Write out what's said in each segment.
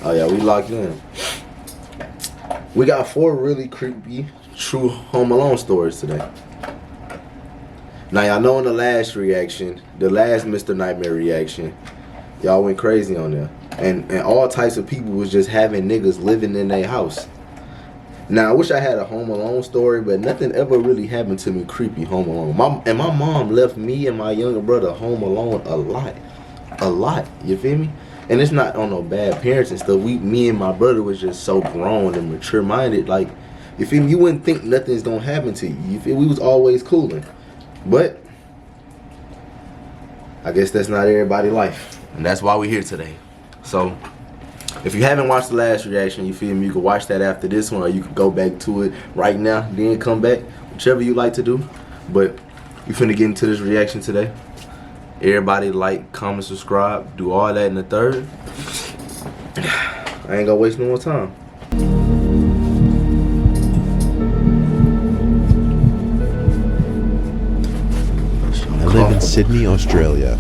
Oh yeah, we locked in. We got 4 really creepy, true Home Alone stories today. Now y'all know in the last reaction, the last Mr. Nightmare reaction, y'all went crazy on there. And all types of people was just having niggas living in their house. Now I wish I had a Home Alone story, but nothing ever really happened to me creepy Home Alone. My mom left me and my younger brother home alone a lot. You feel me? And it's not on no bad parenting stuff. Me and my brother was just so grown and mature minded. Like, you feel me? You wouldn't think nothing's gonna happen to you. You feel? We was always cooling, but I guess that's not everybody's life, and that's why we're here today. So, if you haven't watched the last reaction, you feel me? You can watch that after this one, or you can go back to it right now, then come back, whichever you like to do. But we finna get into this reaction today. Everybody like, comment, subscribe, do all that in the third. I ain't gonna waste no more time. I live in Sydney, Australia.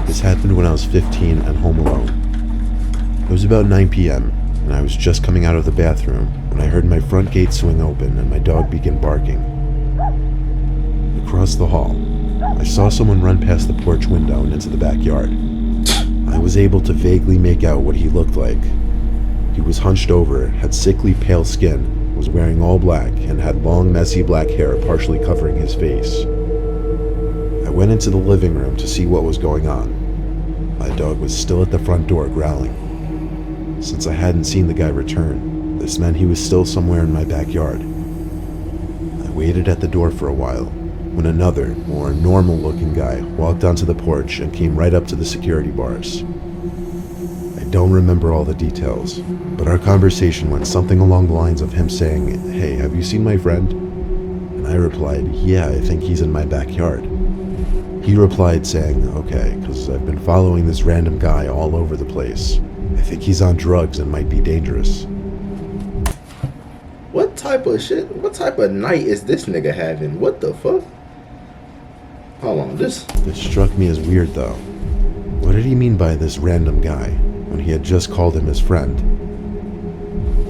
This happened when I was 15 and home alone. It was about 9 p.m. and I was just coming out of the bathroom when I heard my front gate swing open and my dog begin barking. Across the hall, I saw someone run past the porch window and into the backyard. I was able to vaguely make out what he looked like. He was hunched over, had sickly pale skin, was wearing all black, and had long messy black hair partially covering his face. I went into the living room to see what was going on. My dog was still at the front door growling. Since I hadn't seen the guy return, this meant he was still somewhere in my backyard. I waited at the door for a while, when another, more normal-looking guy walked onto the porch and came right up to the security bars. I don't remember all the details, but our conversation went something along the lines of him saying, "Hey, have you seen my friend?" And I replied, "Yeah, I think he's in my backyard." He replied saying, "Okay, because I've been following this random guy all over the place. I think he's on drugs and might be dangerous." What type of shit? What type of night is this nigga having? What the fuck? Hold on, this struck me as weird though. What did he mean by this random guy when he had just called him his friend?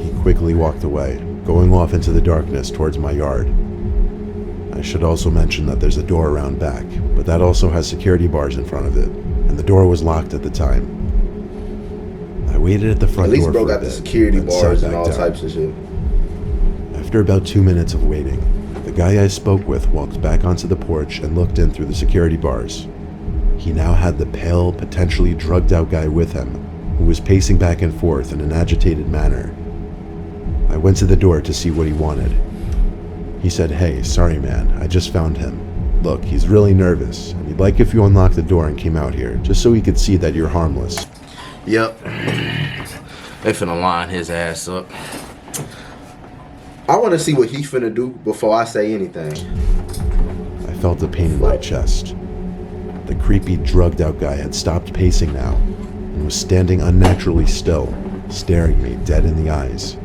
He quickly walked away, going off into the darkness towards my yard. I should also mention that there's a door around back, but that also has security bars in front of it, and the door was locked at the time. I waited at the front door. At least bro got the security bars and all types of shit. After about 2 minutes of waiting, the guy I spoke with walked back onto the porch and looked in through the security bars. He now had the pale, potentially drugged out guy with him, who was pacing back and forth in an agitated manner. I went to the door to see what he wanted. He said, "Hey, sorry man, I just found him. Look, he's really nervous, and he'd like if you unlocked the door and came out here, just so he could see that you're harmless." Yep. They finna line his ass up. I want to see what he finna do before I say anything. I felt a pain in my chest. The creepy, drugged-out guy had stopped pacing now and was standing unnaturally still, staring me dead in the eyes.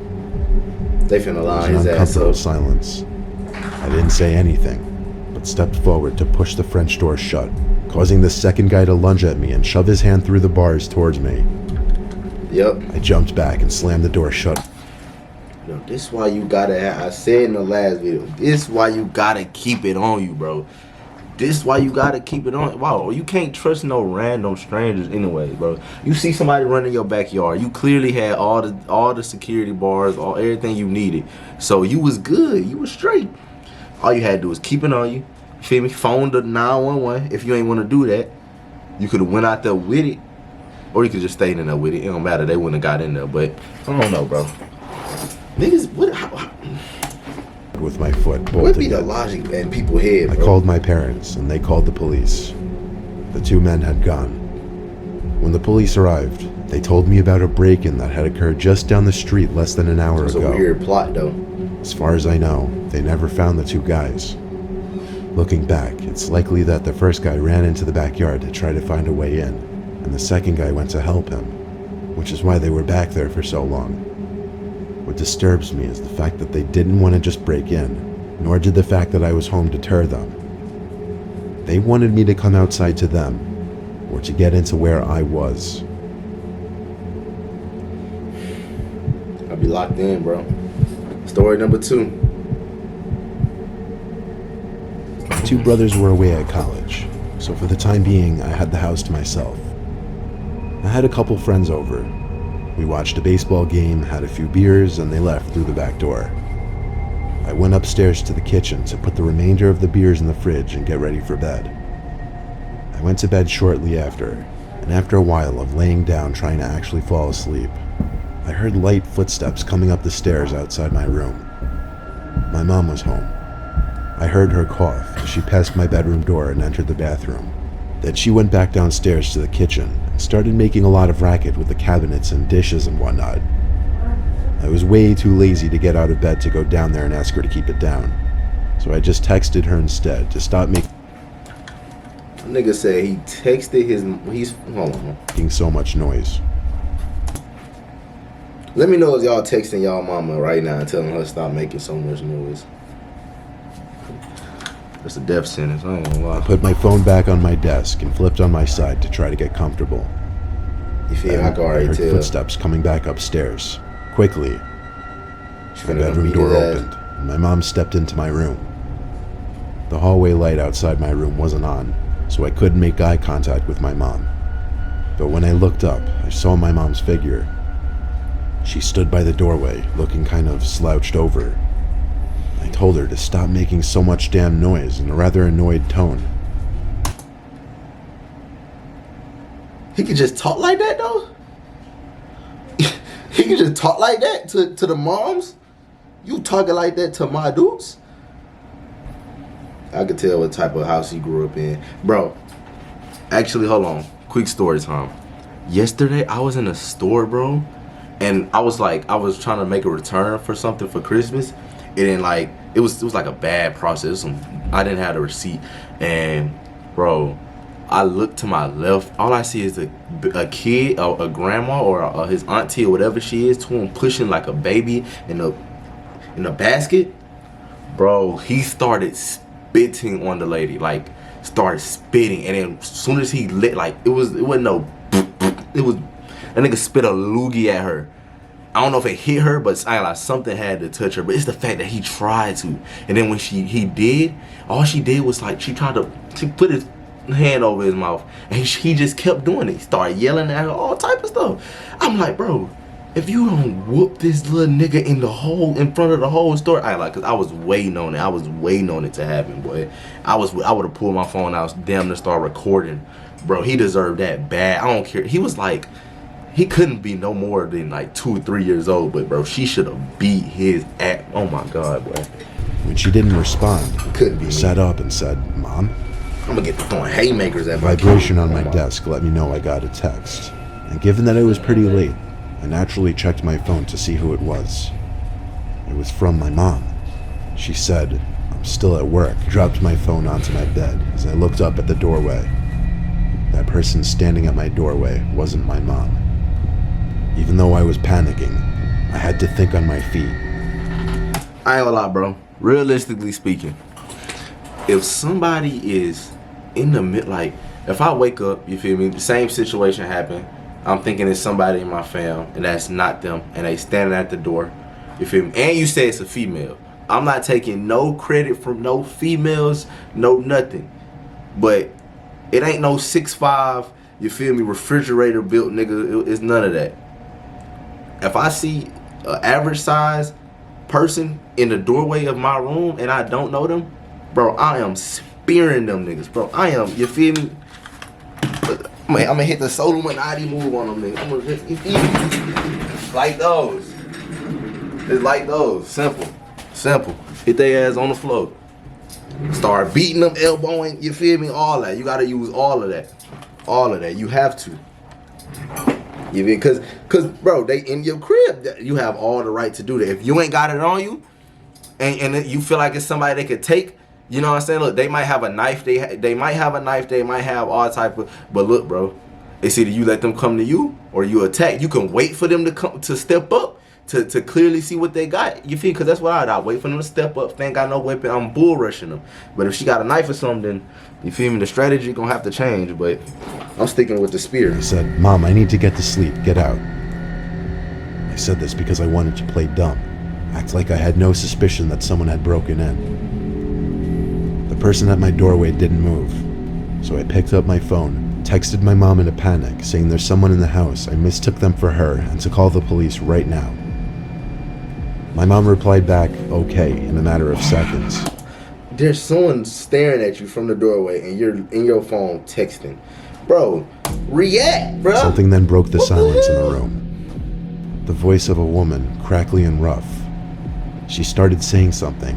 They finna line his ass up. There was an uncomfortable silence. I didn't say anything, but stepped forward to push the French door shut, causing the second guy to lunge at me and shove his hand through the bars towards me. Yep. I jumped back and slammed the door shut. Yo, this why you gotta have, I said in the last video, this why you gotta keep it on you, bro. This why you gotta keep it on. Wow, you can't trust no random strangers anyway, bro. You see somebody running your backyard, you clearly had all the security bars, everything you needed. So you was good, you was straight. All you had to do was keep it on you. Feel me? Phone the 911. If you ain't wanna do that, you could have went out there with it, or you could just stayed in there with it. It don't matter, they wouldn't have got in there, but I don't know, bro. Niggas, what? How, with my foot bolting. What be the logic in people's head, bro? I called my parents, and they called the police. The 2 men had gone. When the police arrived, they told me about a break-in that had occurred just down the street less than an hour ago. It's a weird plot, though. As far as I know, they never found the 2 guys. Looking back, it's likely that the first guy ran into the backyard to try to find a way in, and the second guy went to help him, which is why they were back there for so long. What disturbs me is the fact that they didn't want to just break in, nor did the fact that I was home deter them. They wanted me to come outside to them, or to get into where I was. I'll be locked in, bro. Story number 2. My 2 brothers were away at college, so for the time being, I had the house to myself. I had a couple friends over. We watched a baseball game, had a few beers, and they left through the back door. I went upstairs to the kitchen to put the remainder of the beers in the fridge and get ready for bed. I went to bed shortly after, and after a while of laying down trying to actually fall asleep, I heard light footsteps coming up the stairs outside my room. My mom was home. I heard her cough as she passed my bedroom door and entered the bathroom. Then she went back downstairs to the kitchen and started making a lot of racket with the cabinets and dishes and whatnot. I was way too lazy to get out of bed to go down there and ask her to keep it down, so I just texted her instead to stop making Nigga said he texted hold on. making so much noise. Let me know if y'all texting y'all mama right now and telling her to stop making so much noise. That's a death sentence, I ain't gonna lie. I put my phone back on my desk and flipped on my side to try to get comfortable. You feel I can already heard tell. footsteps coming back upstairs. Quickly, She the finna bedroom beat door his ass. opened, and my mom stepped into my room. The hallway light outside my room wasn't on, so I couldn't make eye contact with my mom. But when I looked up, I saw my mom's figure. She stood by the doorway, looking kind of slouched over. I told her to stop making so much damn noise in a rather annoyed tone. He could just talk like that though? He could just talk like that to the moms? You talking like that to my dudes? I could tell what type of house he grew up in. Bro, actually, hold on. Quick story time. Yesterday, I was in a store, bro. And I was trying to make a return for something for Christmas. And then, like, it was like a bad process. I didn't have the receipt. And, bro, I look to my left. All I see is a kid, a grandma, or his auntie, or whatever she is, to him pushing like a baby in a basket. Bro, he started spitting on the lady, like started spitting, and then as soon as he lit, like it wasn't no, it was that nigga spit a loogie at her. I don't know if it hit her, but like something had to touch her. But it's the fact that he tried to, and then when he did, all she did was like she put his hand over his mouth, and he just kept doing it. He started yelling at her, all type of stuff. I'm like, bro, if you don't whoop this little nigga in front of the whole store, cause I was waiting on it. I was waiting on it to happen, boy. I would have pulled my phone out, damn near start recording. Bro, he deserved that bad. I don't care. He was like, he couldn't be no more than like 2 or 3 years old, but bro, she should have beat his ass. Oh my God, boy. When she didn't respond, Couldn't be I me. sat up and said, "Mom?" I'm gonna get to throwing haymakers at A my vibration on my desk let me know I got a text, and given that it was pretty late, I naturally checked my phone to see who it was. It was from my mom. She said, "I'm still at work," dropped my phone onto my bed as I looked up at the doorway. That person standing at my doorway wasn't my mom. Even though I was panicking, I had to think on my feet. I ain't gonna lie, bro. Realistically speaking, if somebody is in the mid, like, if I wake up, you feel me, the same situation happened, I'm thinking it's somebody in my fam, and that's not them, and they standing at the door, you feel me, and you say it's a female. I'm not taking no credit from no females, no nothing, but it ain't no 6'5", you feel me, refrigerator built nigga. It's none of that. If I see an average size person in the doorway of my room and I don't know them, bro, I am spearing them niggas, bro. I am, you feel me? I'm gonna hit the Illuminati move on them niggas. I'm gonna hit, you feel me? Like those. It's like those. Simple. Simple. Hit their ass on the floor. Start beating them, elbowing, you feel me? All that. You gotta use all of that. All of that. You have to. You mean, cause bro, they in your crib. You have all the right to do that. If you ain't got it on you, and you feel like it's somebody they could take, you know what I'm saying? Look, they might have a knife. They might have a knife. They might have all type of. But look, bro, it's either you let them come to you or you attack. You can wait for them to come to step up to clearly see what they got. You feel? Cause that's what I wait for them to step up. If they ain't got no weapon, I'm bull rushing them. But if she got a knife or something, then you feel me? The strategy gonna have to change. But I'm sticking with the spear. I said, "Mom, I need to get to sleep. Get out." I said this because I wanted to play dumb, act like I had no suspicion that someone had broken in. The person at my doorway didn't move, so I picked up my phone, texted my mom in a panic, saying there's someone in the house, I mistook them for her, and to call the police right now. My mom replied back, okay, in a matter of seconds. There's someone staring at you from the doorway and you're in your phone texting. Bro, react, bro. Something then broke the silence in the room. The voice of a woman, crackly and rough. She started saying something.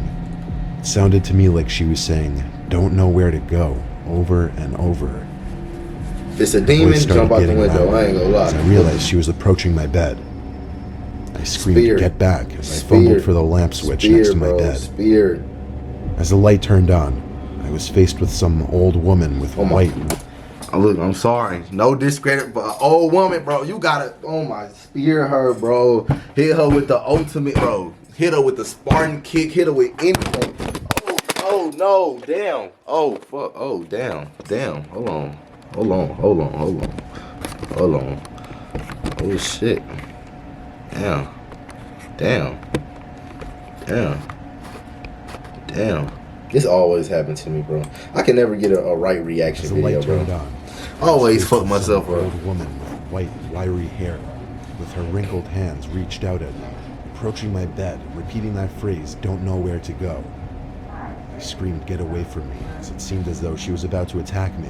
It sounded to me like she was saying, don't know where to go, over and over. It's a demon, jump out the window, I ain't gonna lie. As I realized she was approaching my bed. I screamed, Spear. get back, as I Spear. fumbled for the lamp switch Spear, next to my bro. bed. Spear. As the light turned on, I was faced with some old woman with white. Oh, look, I'm sorry. No discredit, but an old woman, bro. You gotta, oh my, spear her, bro. Hit her with the ultimate, bro. Hit her with the Spartan kick. Hit her with anything. Oh no, damn. Oh, fuck. Oh, damn. Hold on. Oh, shit. Damn. This always happened to me, bro. I can never get a right reaction As the video, light bro. turned on, Always fuck some myself up. old woman with white, wiry hair, with her wrinkled hands reached out at me, approaching my bed, repeating that phrase, don't know where to go. I screamed, get away from me, as it seemed as though she was about to attack me.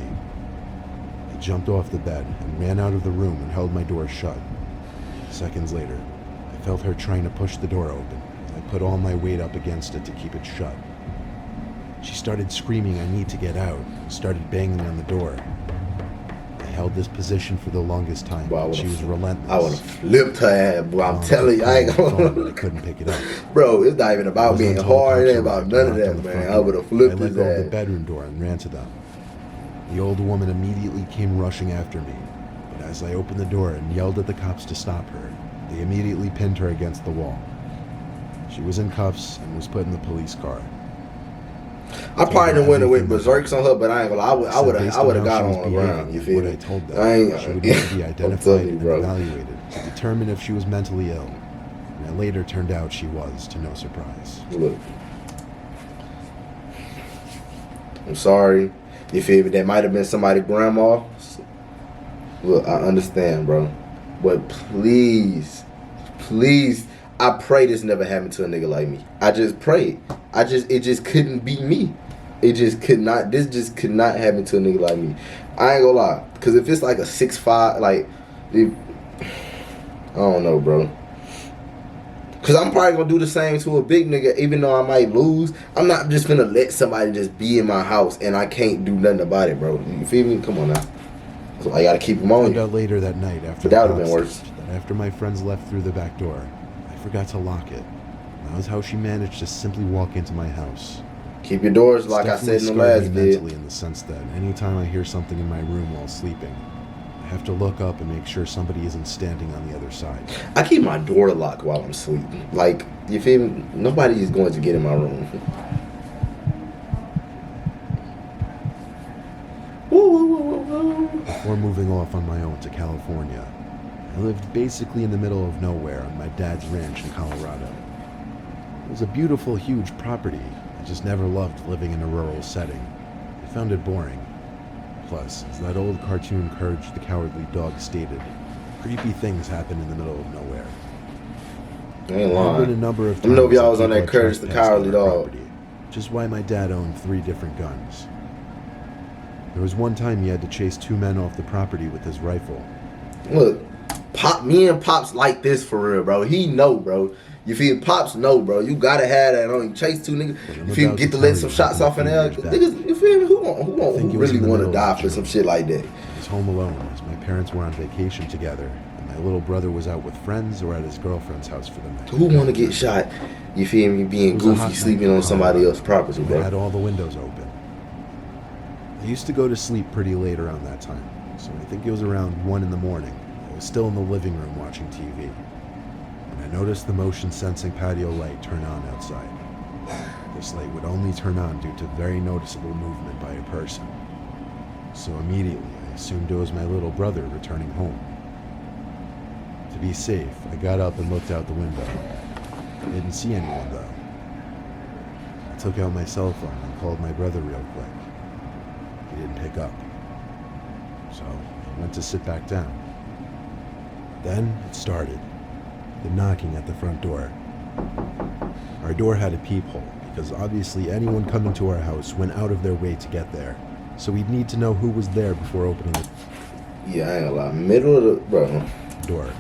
I jumped off the bed and ran out of the room and held my door shut. Seconds later, I felt her trying to push the door open. I put all my weight up against it to keep it shut. She started screaming, I need to get out, and started banging on the door. I held this position for the longest time. Bro, She was relentless. I would have flipped her ass, boy. I'm telling you, I ain't I gonna. couldn't pick it up. Bro, it's not even I about was being until the hard. It cops ain't about arrived none of and knocked on that, the man. front I would have door. flipped I let his go of the ass. bedroom door and ran to them. The old woman immediately came rushing after me, but as I opened the door and yelled at the cops to stop her, they immediately pinned her against the wall. She was in cuffs and was put in the police car. I probably done went berserks on her, but I ain't gonna lie. I would have got on the ground. You feel what me? I told them, I ain't. she would need to be I'm identified telling you, and bro. evaluated to determine if she was mentally ill. And it later turned out she was, to no surprise. Look, I'm sorry. You feel me? That might have been somebody's grandma. Look, I understand, bro. But please, I pray this never happened to a nigga like me. I just pray. It just couldn't be me. It just could not. This just could not happen to a nigga like me. I ain't gonna lie. Cause if it's like a 6'5", like, I don't know, bro. Cause I'm probably gonna do the same to a big nigga, even though I might lose. I'm not just gonna let somebody just be in my house and I can't do nothing about it, bro. You feel me? Come on now. So I gotta keep them on I found you. out later that night after But that the would've been concert worse. that after my friends left through the back door, I forgot to lock it. That was how she managed to simply walk into my house. Keep your doors, It's like I said in the definitely scarred last me vid. mentally in the sense that anytime I hear something in my room while sleeping, I have to look up and make sure somebody isn't standing on the other side. I keep my door locked while I'm sleeping. Like, you feel me? Nobody is going to get in my room. Before moving off on my own to California, I lived basically in the middle of nowhere on my dad's ranch in Colorado. It was a beautiful, huge property. I just never loved living in a rural setting. I found it boring. Plus, as that old cartoon Courage the Cowardly Dog stated, creepy things happen in the middle of nowhere. I ain't There had been a lying. number of Let me know if times y'all that was on people that had Courage the trespassed on Cowardly our Dog. property, which is why my dad owned 3 different guns. There was one time he had to chase 2 men off the property with his rifle. Look, me and Pops like this for real, bro. He know, bro. You feel Pops know, bro. You gotta have that on you. Chase 2 niggas. You feel get to let some shots off in there. Niggas, you feel me? Who really want to die for some shit like that? I was home alone as my parents were on vacation together, and my little brother was out with friends or at his girlfriend's house for the night. Who want to get shot? You feel me? Being It was a hot goofy, night sleeping in on somebody Colorado, else's property, so I had bro. all the windows open. I used to go to sleep pretty late around that time, so I think it was around 1 in the morning. I was still in the living room watching TV, when I noticed the motion-sensing patio light turn on outside. This light would only turn on due to very noticeable movement by a person. So immediately, I assumed it was my little brother returning home. To be safe, I got up and looked out the window. I didn't see anyone though. I took out my cell phone and called my brother real quick. He didn't pick up. So I went to sit back down. Then it started. The knocking at the front door. Our door had a peephole because obviously anyone coming to our house went out of their way to get there. So we'd need to know who was there before opening the Yeah, I ain't gonna lie. Middle of the door.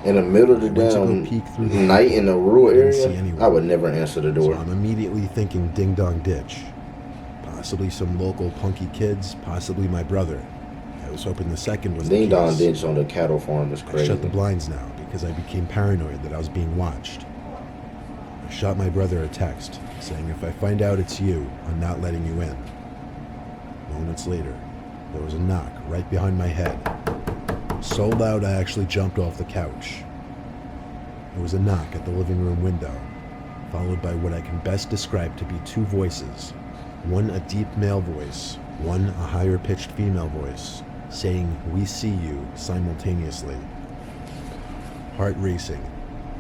In the middle of the Went to go damn peek through the night in a rural Didn't see area, anyone. I would never answer the door. So I'm immediately thinking ding dong ditch. Possibly some local punky kids, possibly my brother. I was hoping the second was Ding the dong case. ditch on the cattle farm is I crazy. shut the blinds now because I became paranoid that I was being watched. I shot my brother a text saying if I find out it's you, I'm not letting you in. Moments later, there was a knock right behind my head. So loud I actually jumped off the couch. There was a knock at the living room window, followed by what I can best describe to be two voices. One a deep male voice, one a higher pitched female voice, saying, "We see you," simultaneously. Heart racing.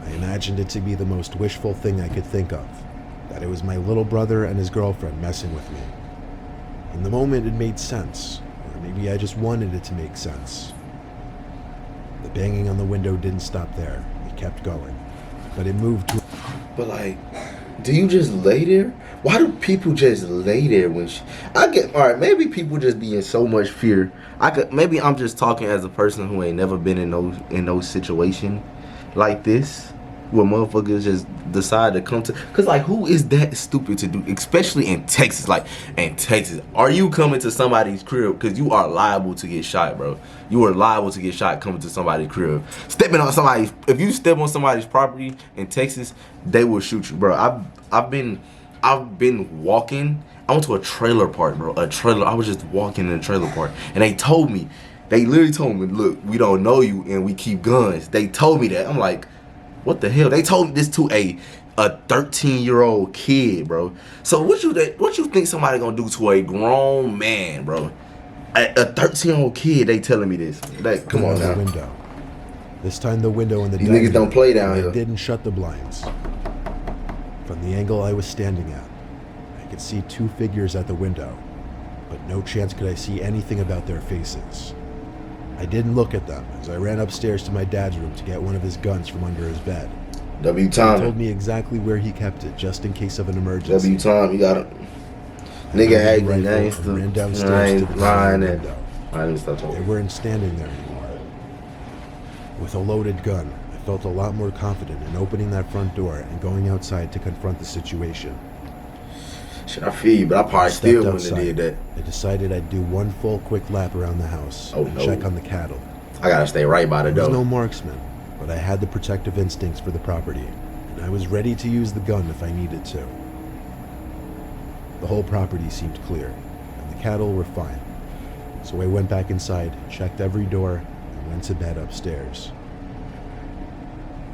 I imagined it to be the most wishful thing I could think of, that it was my little brother and his girlfriend messing with me. In the moment it made sense, or maybe I just wanted it to make sense. The banging on the window didn't stop there. It kept going, but it moved to... But like, do you just lay there? Why do people just lay there when I get, all right, maybe people just be in so much fear. Maybe I'm just talking as a person who ain't never been in no situation like this, where motherfuckers just decide to come to, cause like, who is that stupid to do, especially in Texas? Like, in Texas, are you coming to somebody's crib? Cause you are liable to get shot, bro. You are liable to get shot coming to somebody's crib. Stepping on somebody's, if you step on somebody's property in Texas, they will shoot you, bro. I've been walking. I went to a trailer park, bro. I was just walking in a trailer park, and they literally told me, look, we don't know you, and we keep guns. They told me that. I'm like, what the hell? They told this to a 13-year-old kid, bro. So what you think somebody gonna do to a grown man, bro? A 13-year-old kid, they telling me this. Like, come on now. Window. This time the window in the These niggas don't play down here. I didn't shut the blinds. From the angle I was standing at, I could see two figures at the window, but no chance could I see anything about their faces. I didn't look at them as I ran upstairs to my dad's room to get one of his guns from under his bed. W. He Time. told me exactly where he kept it, just in case of an emergency. W. Time. You got it. Nigga had Rifle names and to. ran I downstairs to ain't the lying. window. I didn't stop They talking. weren't standing there anymore. With a loaded gun, I felt a lot more confident in opening that front door and going outside to confront the situation. Shit, I feel you, but I probably Stepped still wouldn't have outside. did that. I decided I'd do one full quick lap around the house Oh, and no. check on the cattle. I gotta stay right by the I was door. no marksman, but I had the protective instincts for the property, and I was ready to use the gun if I needed to. The whole property seemed clear, and the cattle were fine. So I went back inside, checked every door, and went to bed upstairs.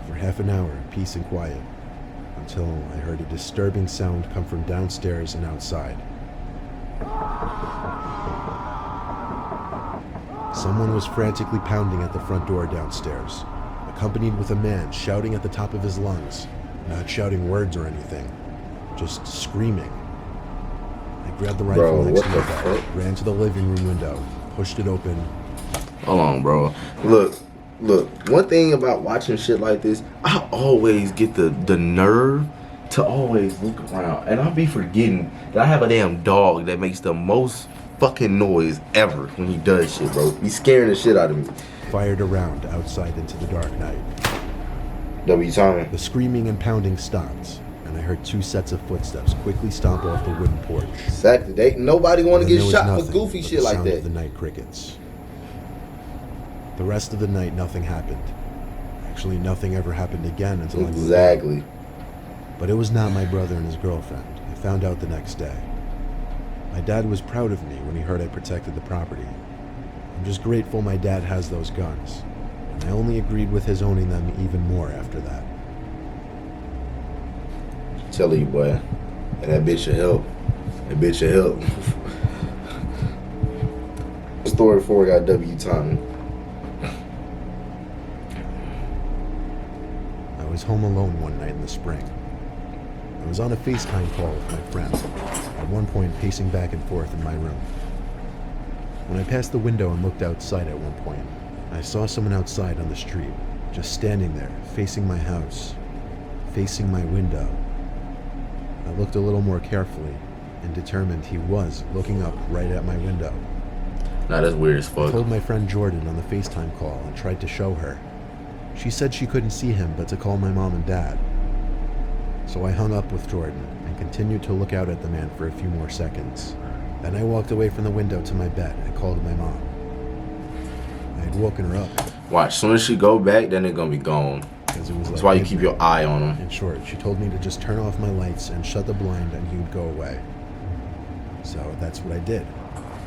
For half an hour, peace and quiet, until I heard a disturbing sound come from downstairs and outside. Someone was frantically pounding at the front door downstairs, accompanied with a man shouting at the top of his lungs, not shouting words or anything, just screaming. I grabbed the rifle next to my bed, ran to the living room window, pushed it open. Hold on, bro. Look. One thing about watching shit like this, I always get the nerve to always look around, and I'll be forgetting that I have a damn dog that makes the most fucking noise ever when he does shit, bro. He's scaring the shit out of me. Fired around outside into the dark night. W. Time. The screaming and pounding stopped, and I heard two sets of footsteps quickly stomp off the wooden porch. Exactly. Nobody want to And get there was shot for nothing goofy but shit the like sound that. of the night crickets. The rest of the night, nothing happened. Actually, nothing ever happened again until I moved out. Exactly. But it was not my brother and his girlfriend. I found out the next day. My dad was proud of me when he heard I protected the property. I'm just grateful my dad has those guns, and I only agreed with his owning them even more after that. Telling you, boy. And that bitch should help. That bitch should help. Story 4 got W. Time. was home alone one night in the spring. I was on a FaceTime call with my friend, at one point pacing back and forth in my room. When I passed the window and looked outside at one point, I saw someone outside on the street, just standing there, facing my house, facing my window. I looked a little more carefully and determined he was looking up right at my window. Nah, that's weird as I fuck. told my friend Jordan on the FaceTime call and tried to show her. She said she couldn't see him but to call my mom and dad. So I hung up with Jordan and continued to look out at the man for a few more seconds. Then I walked away from the window to my bed and called my mom. I had woken her up. Watch, soon as she go back, then they're gonna be gone. Because it was That's like why you midnight. keep your eye on them. In short, she told me to just turn off my lights and shut the blind and he would go away. So that's what I did.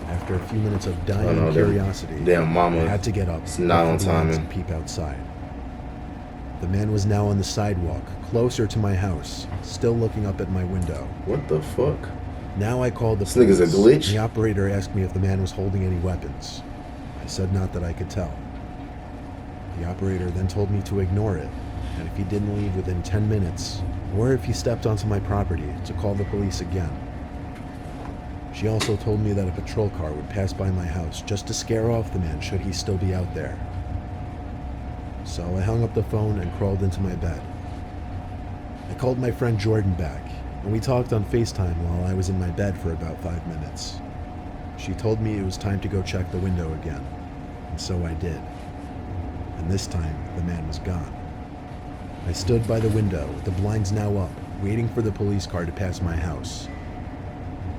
After a few minutes of dying curiosity, Damn mama. I had to get up, It's not on open the blinds, timing. and peep outside. The man was now on the sidewalk, closer to my house, still looking up at my window. What the fuck? Now I called the This nigga's a police. glitch? The operator asked me if the man was holding any weapons. I said not that I could tell. The operator then told me to ignore it, and if he didn't leave within 10 minutes, or if he stepped onto my property, to call the police again. She also told me that a patrol car would pass by my house just to scare off the man should he still be out there. So I hung up the phone and crawled into my bed. I called my friend Jordan back, and we talked on FaceTime while I was in my bed for about 5 minutes. She told me it was time to go check the window again, and so I did. And this time, the man was gone. I stood by the window, with the blinds now up, waiting for the police car to pass my house.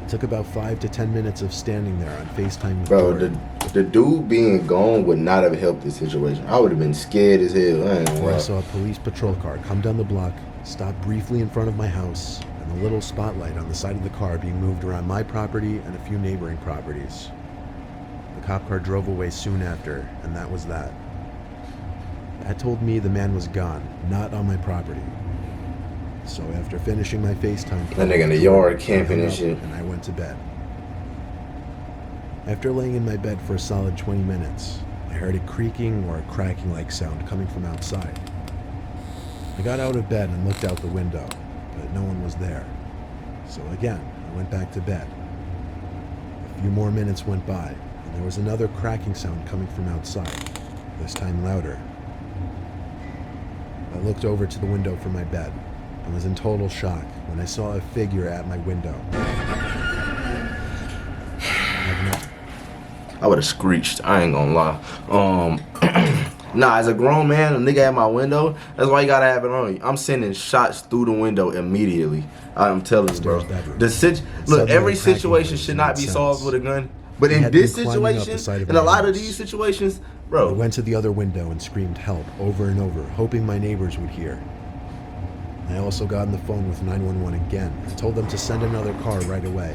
It took about 5 to 10 minutes of standing there on FaceTime with Bro, Jordan. the dude being gone would not have helped this situation. I would have been scared as hell. I ain't gonna Where I lie. saw a police patrol car come down the block, stop briefly in front of my house, and a little spotlight on the side of the car being moved around my property and a few neighboring properties. The cop car drove away soon after, and that was that. That told me the man was gone, not on my property. So after finishing my FaceTime call, That nigga in the I yard hung camping and up shit. and I went to bed. After laying in my bed for a solid 20 minutes, I heard a creaking or a cracking like sound coming from outside. I got out of bed and looked out the window, but no one was there. So again, I went back to bed. A few more minutes went by, and there was another cracking sound coming from outside, this time louder. I looked over to the window from my bed and was in total shock when I saw a figure at my window. I would have screeched. I ain't gonna lie. Nah, as a grown man, a nigga at my window, that's why you gotta have it on you. I'm sending shots through the window immediately. I'm telling you, bro. Look, every situation should not be solved with a gun. But in this situation, in a lot of these situations, I bro. went to the other window and screamed help over and over, hoping my neighbors would hear. I also got on the phone with 911 again and told them to send another car right away.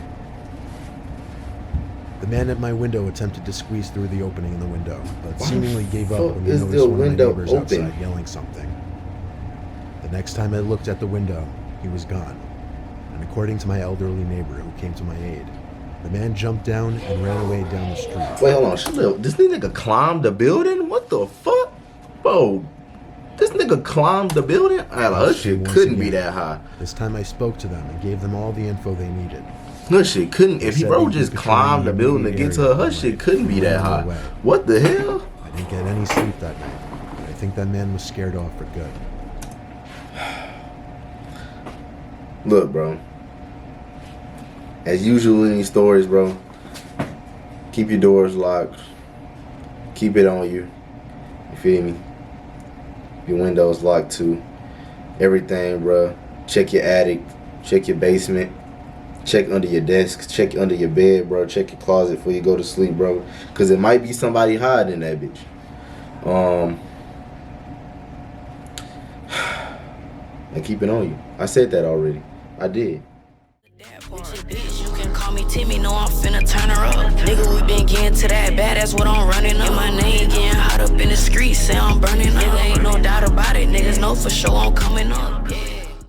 The man at my window attempted to squeeze through the opening in the window, but seemingly gave up when he is noticed the one of my window neighbors open? outside yelling something. The next time I looked at the window, he was gone. And according to my elderly neighbor who came to my aid, the man jumped down and ran away down the street. Wait, hold on. This nigga climbed the building? What the fuck? Bro, this nigga climbed the building? That shit couldn't be that high. This time I spoke to them and gave them all the info they needed. Her shit couldn't. If he bro just climbed the building to get to her shit couldn't be that high. What the hell? I didn't get any sleep that night. But I think that man was scared off for good. Look, bro. As usual in these stories, bro, keep your doors locked. Keep it on you. You feel me? Your windows locked too. Everything, bro. Check your attic. Check your basement. Check under your desk. Check under your bed, bro. Check your closet before you go to sleep, bro. Because it might be somebody hiding in that bitch. And keep it on you. I said that already. I did. Bitch, you can call me Timmy, know I'm finna turn her up. Nigga, we been getting to that bad, that's what I'm running up. My name getting hot up in the streets, say I'm burning up. Nigga, ain't no doubt about it, niggas know for sure I'm coming up.